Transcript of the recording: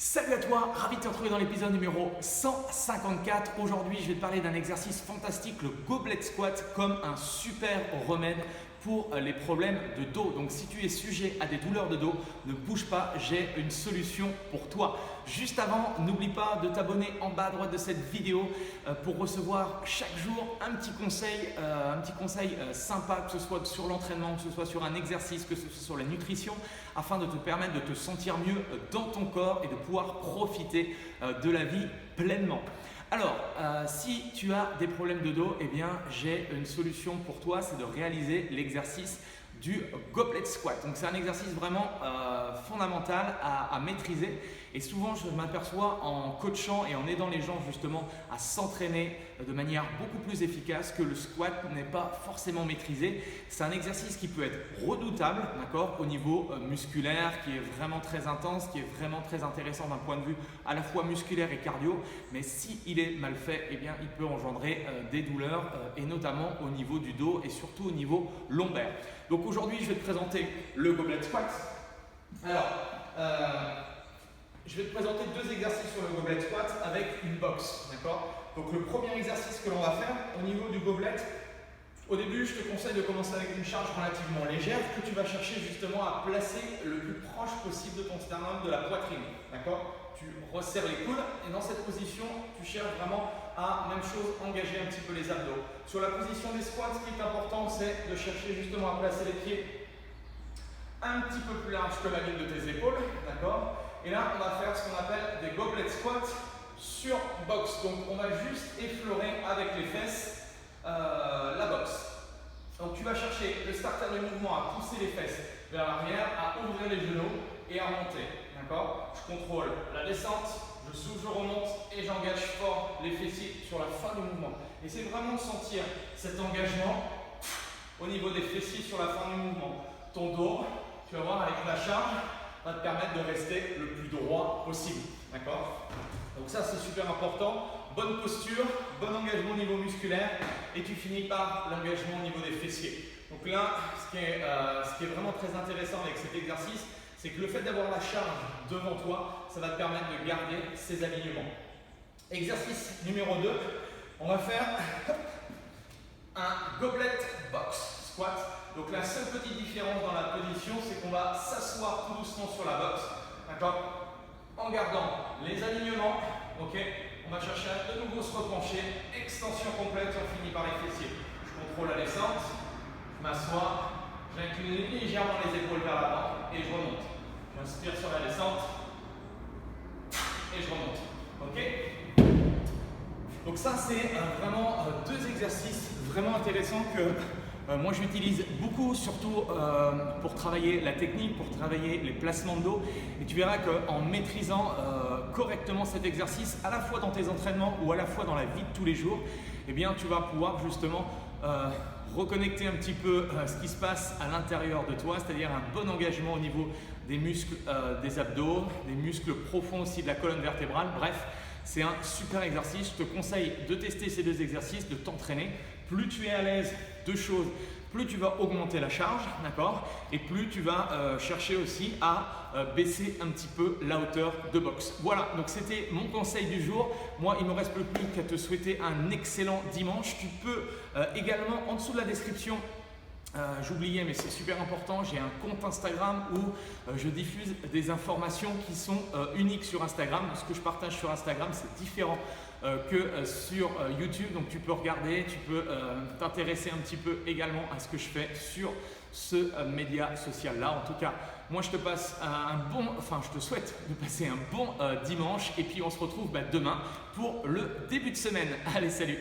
Salut à toi, ravi de te retrouver dans l'épisode numéro 154. Aujourd'hui, je vais te parler d'un exercice fantastique, le goblet squat, comme un super remède pour les problèmes de dos. Donc si tu es sujet à des douleurs de dos, ne bouge pas, j'ai une solution pour toi. Juste avant, n'oublie pas de t'abonner en bas à droite de cette vidéo pour recevoir chaque jour un petit conseil sympa, que ce soit sur l'entraînement, que ce soit sur un exercice, que ce soit sur la nutrition, afin de te permettre de te sentir mieux dans ton corps et de pouvoir profiter de la vie pleinement. Alors, si tu as des problèmes de dos, eh bien, j'ai une solution pour toi, c'est de réaliser l'exercice du goblet squat. Donc, c'est un exercice vraiment fondamental à maîtriser. Et souvent, je m'aperçois en coachant et en aidant les gens justement à s'entraîner de manière beaucoup plus efficace que le squat n'est pas forcément maîtrisé. C'est un exercice qui peut être redoutable, d'accord, au niveau musculaire, qui est vraiment très intense, qui est vraiment très intéressant d'un point de vue à la fois musculaire et cardio. Mais s'il est mal fait, eh bien, il peut engendrer des douleurs et notamment au niveau du dos et surtout au niveau lombaire. Donc aujourd'hui, je vais te présenter le goblet squat. Alors, je vais te présenter deux exercices sur le goblet squat avec une box, d'accord? Donc le premier exercice que l'on va faire au niveau du goblet, au début je te conseille de commencer avec une charge relativement légère que tu vas chercher justement à placer le plus proche possible de ton sternum, de la poitrine, d'accord? Tu resserres les coudes et dans cette position, tu cherches vraiment à, même chose, engager un petit peu les abdos. Sur la position des squats, ce qui est important, c'est de chercher justement à placer les pieds un petit peu plus large que la ligne de tes épaules, d'accord? Et là, on va faire ce qu'on appelle des goblet squats sur box. Donc, on va juste effleurer avec les fesses la box. Donc, tu vas chercher le starter du mouvement à pousser les fesses vers l'arrière, à ouvrir les genoux et à monter, d'accord? Je contrôle la descente, je souffle, je remonte et j'engage fort les fessiers sur la fin du mouvement. Et c'est vraiment de sentir cet engagement au niveau des fessiers sur la fin du mouvement. Ton dos, tu vas voir avec la charge, va te permettre de rester le plus droit possible. D'accord? Donc ça, c'est super important. Bonne posture, bon engagement au niveau musculaire et tu finis par l'engagement au niveau des fessiers. Donc là, ce qui est vraiment très intéressant avec cet exercice, c'est que le fait d'avoir la charge devant toi, ça va te permettre de garder ces alignements. Exercice numéro 2, on va faire un goblet box squat. Donc la seule petite différence dans la position, c'est qu'on va s'asseoir tout doucement sur la box, d'accord, en gardant les alignements, ok. On va chercher à de nouveau se repencher, extension complète, on finit par les fessiers. Je contrôle la descente, je m'assois, j'incline légèrement les épaules vers l'avant et je remonte. J'inspire sur la descente et je remonte, ok. Donc ça, c'est vraiment deux exercices vraiment intéressants que moi j'utilise beaucoup, surtout pour travailler la technique, pour travailler les placements de dos. Et tu verras qu'en maîtrisant correctement cet exercice, à la fois dans tes entraînements ou à la fois dans la vie de tous les jours, eh bien tu vas pouvoir justement reconnecter un petit peu ce qui se passe à l'intérieur de toi, c'est-à-dire un bon engagement au niveau des muscles des abdos, des muscles profonds aussi de la colonne vertébrale. Bref, c'est un super exercice. Je te conseille de tester ces deux exercices, de t'entraîner. Plus tu es à l'aise, deux choses, plus tu vas augmenter la charge, d'accord, et plus tu vas chercher aussi à baisser un petit peu la hauteur de boxe. Voilà, donc c'était mon conseil du jour. Moi, il ne me reste plus qu'à te souhaiter un excellent dimanche. Tu peux également, en dessous de la description, j'oubliais, mais c'est super important, j'ai un compte Instagram où je diffuse des informations qui sont uniques sur Instagram. Ce que je partage sur Instagram, c'est différent que sur YouTube. Donc tu peux regarder, tu peux t'intéresser un petit peu également à ce que je fais sur ce média social là. En tout cas, moi je te souhaite de passer un bon dimanche et puis on se retrouve demain pour le début de semaine. Allez, salut!